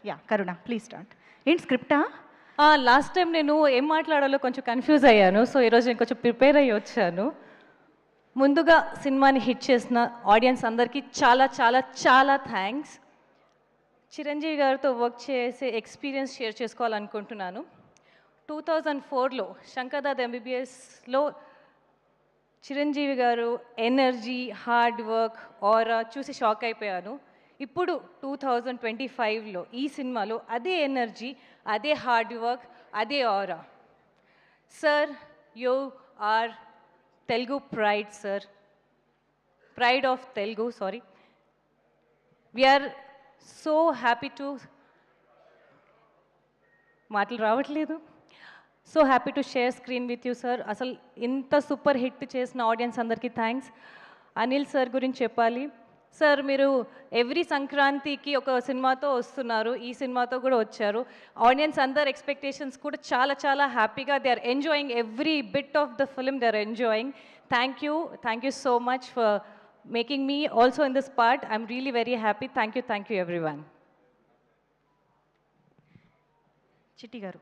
Yeah Karuna please start. ఏంటి స్క్రిప్టా? Last time నేను ఏం మాట్లాడాలో కొంచెం కన్ఫ్యూజ్ అయ్యాను. సో ఈరోజు నేను కొంచెం ప్రిపేర్ అయ్యి వచ్చాను. ముందుగా సినిమాని హిట్ చేసిన ఆడియన్స్ అందరికీ చాలా చాలా చాలా థ్యాంక్స్. చిరంజీవి గారితో వర్క్ చేసే ఎక్స్పీరియన్స్ షేర్ చేసుకోవాలనుకుంటున్నాను. 2004లో శంకర్దాద్ ఎంబీబీఎస్లో చిరంజీవి గారు ఎనర్జీ, హార్డ్ వర్క్, ఆరా చూసి షాక్ అయిపోయాను. ఇప్పుడు 2025లో ఈ సినిమాలో అదే ఎనర్జీ, అదే హార్డ్ వర్క్, అదే aura. Sir, you are Telugu pride sir, pride of Telugu, sorry. We're so happy to, మాటలు రావట్లేదు, so happy to share screen with you sir. అసలు ఇంత సూపర్ హిట్ చేసిన ఆడియన్స్ అందరికీ థ్యాంక్స్. అనిల్ సార్ గురించి చెప్పాలి. సార్, మీరు ఎవ్రీ సంక్రాంతికి ఒక సినిమాతో వస్తున్నారు, ఈ సినిమాతో కూడా వచ్చారు. ఆడియన్స్ అందరు ఎక్స్పెక్టేషన్స్ కూడా చాలా చాలా హ్యాపీగా they are enjoying every bit of the film, they are enjoying. Thank you so much for making me also in this part. I'm really very happy. Thank you everyone. Chitti గారు.